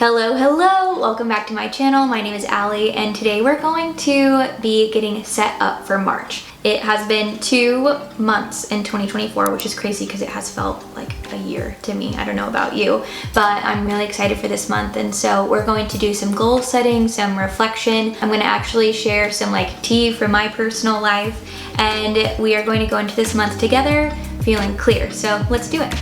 Hello, hello! Welcome back to my channel. My name is Allie, and today we're going to be getting set up for March. It has been 2 months in 2024, which is crazy because it has felt like a year to me. I don't know about you, but I'm really excited for this month. And so we're going to do some goal setting, some reflection. I'm gonna actually share some tea from my personal life, and we are going to go into this month together feeling clear. So let's do it.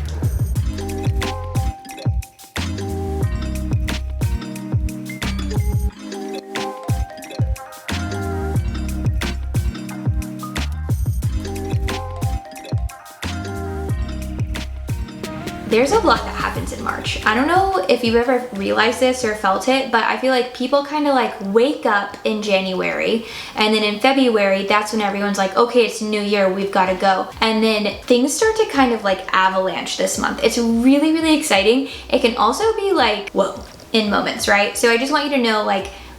There's a lot that happens in March. I don't know if you've ever realized this or felt it, but I feel like people kind of wake up in January, and then in February, that's when everyone's like, okay, it's New Year, we've got to go. And then things start to kind of avalanche this month. It's really, really exciting. It can also be whoa, in moments, right? So I just want you to know,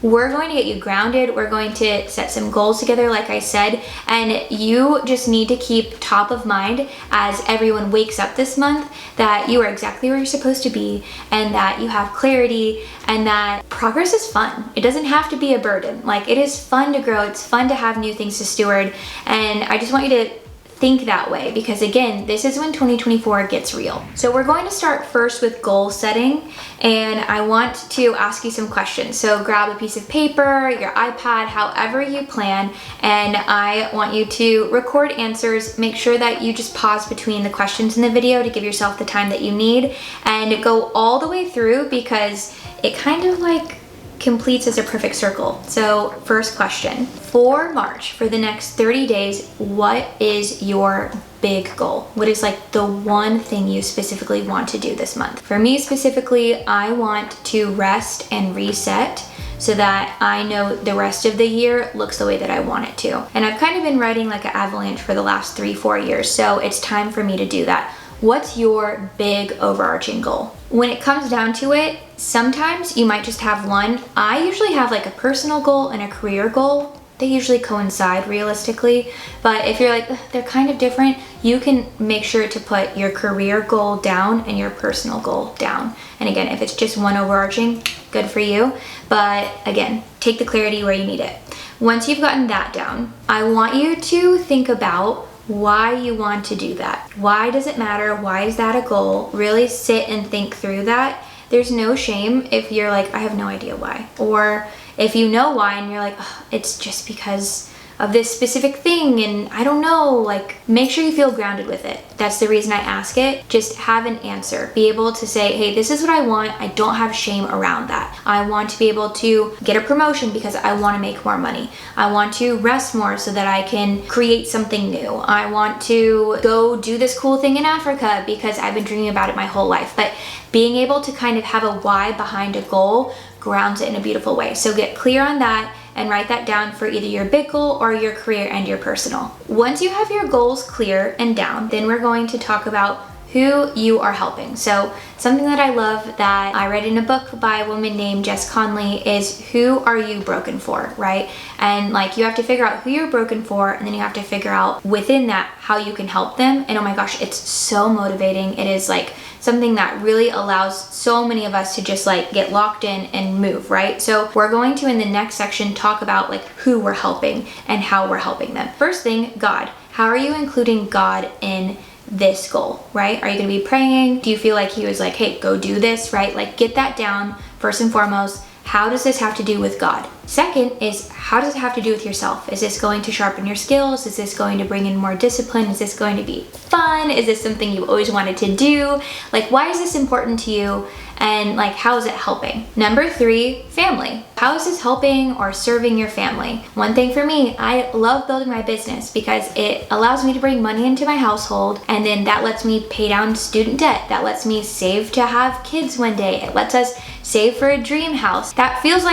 we're going to get you grounded. We're going to set some goals together, like I said, and you just need to keep top of mind as everyone wakes up this month that you are exactly where you're supposed to be, and that you have clarity, and that progress is fun. It doesn't have to be a burden. It is fun to grow. It's fun to have new things to steward, and I just want you to think that way, because again, this is when 2024 gets real. So we're going to start first with goal setting, and I want to ask you some questions. So grab a piece of paper, your iPad, however you plan, and I want you to record answers. Make sure that you just pause between the questions in the video to give yourself the time that you need, and go all the way through, because it kind of completes as a perfect circle. So first question, for March, for the next 30 days, what is your big goal? What is the one thing you specifically want to do this month? For me specifically, I want to rest and reset so that I know the rest of the year looks the way that I want it to. And I've kind of been riding an avalanche for the last 3-4 years, so it's time for me to do that. What's your big overarching goal? When it comes down to it, sometimes you might just have one. I usually have a personal goal and a career goal. They usually coincide realistically, but if you're they're kind of different, you can make sure to put your career goal down and your personal goal down. And again, if it's just one overarching, good for you. But again, take the clarity where you need it. Once you've gotten that down, I want you to think about why you want to do that. Why does it matter? Why is that a goal? Really sit and think through that. There's no shame if you're I have no idea why. Or if you know why and you're it's just because of this specific thing and I don't know, make sure you feel grounded with it. That's the reason I ask it. Just have an answer. Be able to say, hey, this is what I want. I don't have shame around that. I want to be able to get a promotion because I want to make more money. I want to rest more so that I can create something new. I want to go do this cool thing in Africa because I've been dreaming about it my whole life. But being able to kind of have a why behind a goal grounds it in a beautiful way. So get clear on that and write that down for either your big goal or your career and your personal. Once you have your goals clear and down, then we're going to talk about who you are helping. So something that I love that I read in a book by a woman named Jess Conley is, who are you broken for, right? And you have to figure out who you're broken for, and then you have to figure out within that how you can help them. And oh my gosh, it's so motivating. It is something that really allows so many of us to just get locked in and move, right? So we're going to, in the next section, talk about who we're helping and how we're helping them. First thing, God. How are you including God in this goal, right? Are you gonna be praying? Do you feel he was hey, go do this, right? Get that down first and foremost. How does this have to do with God? Second is, how does it have to do with yourself? Is this going to sharpen your skills? Is this going to bring in more discipline? Is this going to be fun? Is this something you always wanted to do? Why is this important to you? And how is it helping? Number 3, family. How is this helping or serving your family? One thing for me, I love building my business because it allows me to bring money into my household, and then that lets me pay down student debt. That lets me save to have kids one day. It lets us save for a dream house. That feels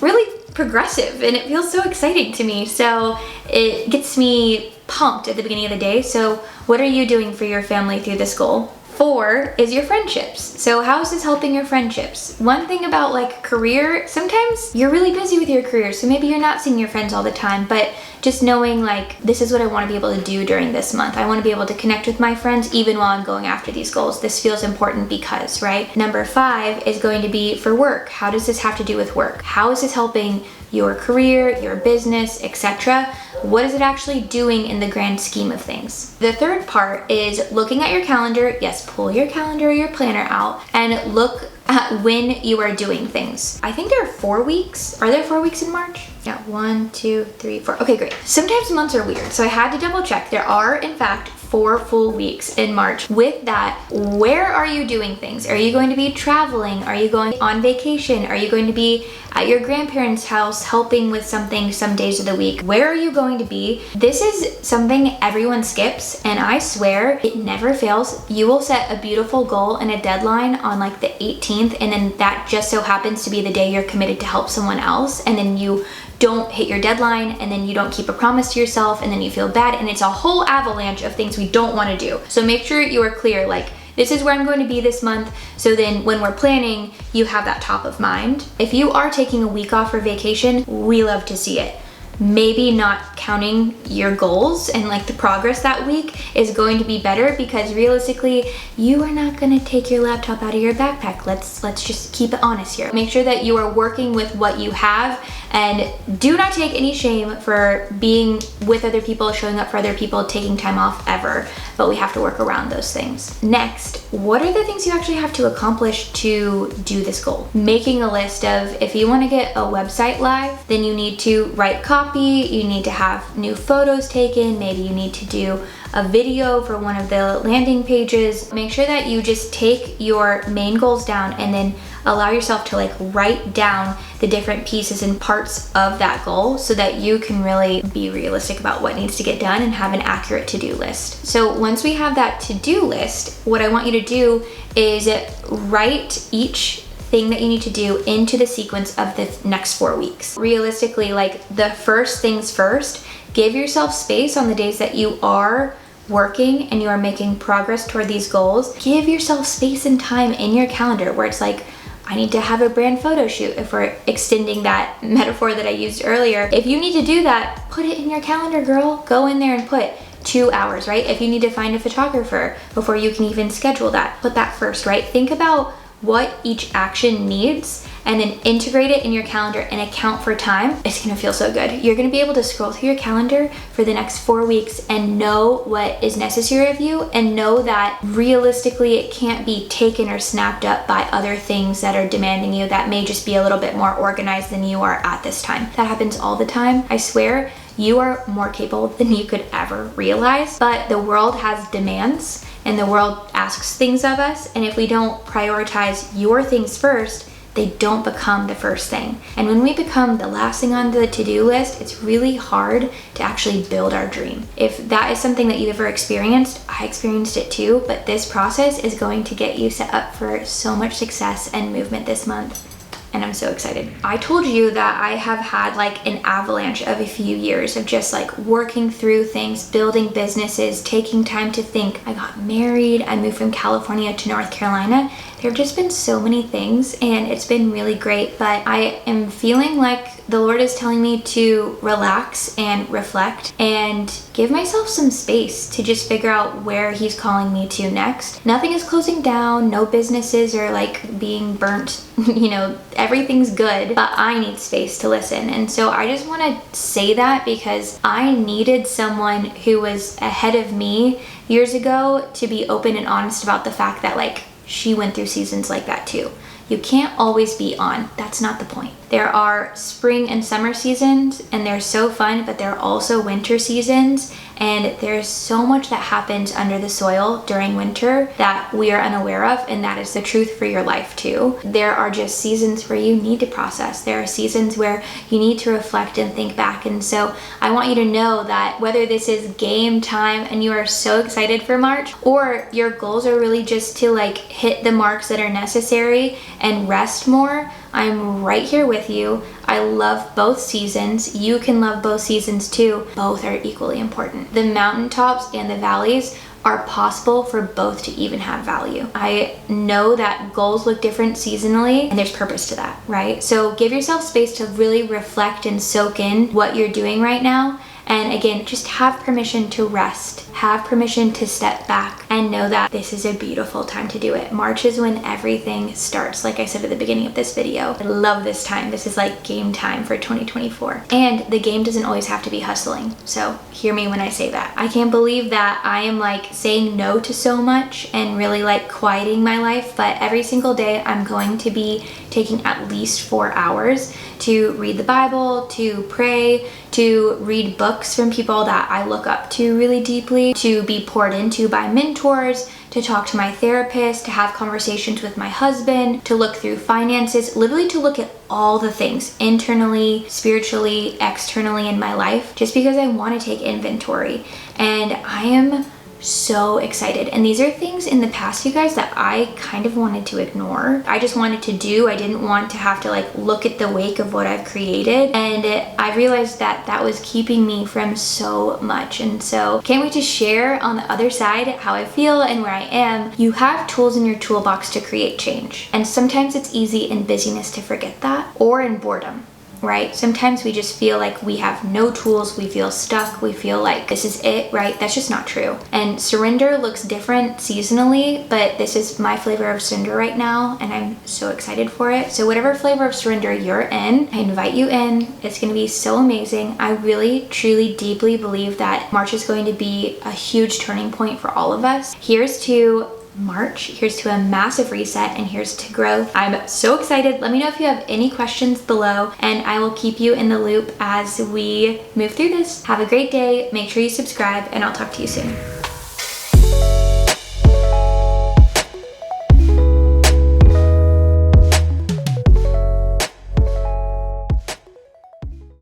really progressive, and it feels so exciting to me. So it gets me pumped at the beginning of the day. So what are you doing for your family through this goal? 4 is your friendships. So how is this helping your friendships? One thing about like career, sometimes you're really busy with your career, so maybe you're not seeing your friends all the time, but just knowing like, this is what I want to be able to do during this month. I want to be able to connect with my friends even while I'm going after these goals. This feels important because, right? Number 5 is going to be for work. How does this have to do with work? How is this helping your career, your business, etc.? What is it actually doing in the grand scheme of things? The third part is looking at your calendar. Yes, pull your calendar or your planner out and look at when you are doing things. I think there are 4 weeks. Are there 4 weeks in March? Yeah, 1, 2, 3, 4. Okay, great. Sometimes months are weird, so I had to double check. There are, in fact, 4 full weeks in March. With that, where are you doing things? Are you going to be traveling? Are you going on vacation? Are you going to be at your grandparents' house helping with something some days of the week? Where are you going to be? This is something everyone skips, and I swear it never fails. You will set a beautiful goal and a deadline on like the 18th, and then that just so happens to be the day you're committed to help someone else, and then you don't hit your deadline, and then you don't keep a promise to yourself, and then you feel bad, and it's a whole avalanche of things we don't want to do. So make sure you are clear, like, this is where I'm going to be this month, so then when we're planning, you have that top of mind. If you are taking a week off for vacation, we love to see it. Maybe not counting your goals and like the progress that week is going to be better, because realistically, you are not gonna take your laptop out of your backpack. Let's just keep it honest here. Make sure that you are working with what you have, and do not take any shame for being with other people, showing up for other people, taking time off ever, but we have to work around those things. Next, what are the things you actually have to accomplish to do this goal? Making a list of, if you wanna get a website live, then you need to write copy, you need to have new photos taken, maybe you need to do a video for one of the landing pages. Make sure that you just take your main goals down and then allow yourself to like write down the different pieces and parts of that goal, so that you can really be realistic about what needs to get done and have an accurate to-do list. So once we have that to-do list, what I want you to do is write each thing that you need to do into the sequence of the next 4 weeks. Realistically, like the first things first, give yourself space on the days that you are working and you are making progress toward these goals. Give yourself space and time in your calendar where it's like, I need to have a brand photo shoot, if we're extending that metaphor that I used earlier. If you need to do that, put it in your calendar, girl. Go in there and put 2 hours, right? If you need to find a photographer before you can even schedule that, put that first, right? Think about what each action needs and then integrate it in your calendar and account for time. It's gonna feel so good. You're gonna be able to scroll through your calendar for the next 4 weeks and know what is necessary of you, and know that realistically it can't be taken or snapped up by other things that are demanding you that may just be a little bit more organized than you are at this time. That happens all the time. I swear, you are more capable than you could ever realize, but the world has demands and the world asks things of us, and if we don't prioritize your things first, they don't become the first thing. And when we become the last thing on the to-do list, it's really hard to actually build our dream. If that is something that you've ever experienced, I experienced it too, but this process is going to get you set up for so much success and movement this month. And I'm so excited. I told you that I have had like an avalanche of a few years of just like working through things, building businesses, taking time to think. I got married, I moved from California to North Carolina. There have just been so many things, and it's been really great, but I am feeling like the Lord is telling me to relax and reflect and give myself some space to just figure out where He's calling me to next. Nothing is closing down, no businesses are like being burnt, you know, everything's good, but I need space to listen. And so I just want to say that because I needed someone who was ahead of me years ago to be open and honest about the fact that like she went through seasons like that too. You can't always be on. That's not the point. There are spring and summer seasons, and they're so fun, but there are also winter seasons, and there's so much that happens under the soil during winter that we are unaware of, and that is the truth for your life too. There are just seasons where you need to process. There are seasons where you need to reflect and think back, and so I want you to know that whether this is game time and you are so excited for March, or your goals are really just to like hit the marks that are necessary and rest more, I'm right here with you. I love both seasons. You can love both seasons too. Both are equally important. The mountaintops and the valleys are possible for both to even have value. I know that goals look different seasonally and there's purpose to that, right? So give yourself space to really reflect and soak in what you're doing right now. And again, just have permission to rest, have permission to step back, and know that this is a beautiful time to do it. March is when everything starts, like I said at the beginning of this video. I love this time. This is like game time for 2024. And the game doesn't always have to be hustling. So hear me when I say that. I can't believe that I am like saying no to so much and really like quieting my life, but every single day I'm going to be taking at least 4 hours to read the Bible, to pray, to read books from people that I look up to really deeply, to be poured into by mentors, to talk to my therapist, to have conversations with my husband, to look through finances, literally to look at all the things internally, spiritually, externally in my life, just because I want to take inventory. And I am so excited. And these are things in the past, you guys, that I kind of wanted to ignore. I just wanted to do. I didn't want to have to like look at the wake of what I've created. And I realized that that was keeping me from so much. And so can't wait to share on the other side how I feel and where I am. You have tools in your toolbox to create change. And sometimes it's easy in busyness to forget that, or in boredom. Right? Sometimes we just feel like we have no tools, we feel stuck, we feel like this is it, right? That's just not true. And surrender looks different seasonally, but this is my flavor of surrender right now, and I'm so excited for it. So whatever flavor of surrender you're in, I invite you in. It's going to be so amazing. I really, truly, deeply believe that March is going to be a huge turning point for all of us. Here's to March, here's to a massive reset, and here's to growth. I'm so excited. Let me know if you have any questions below, and I will keep you in the loop as we move through this. Have a great day. Make sure you subscribe, and I'll talk to you soon.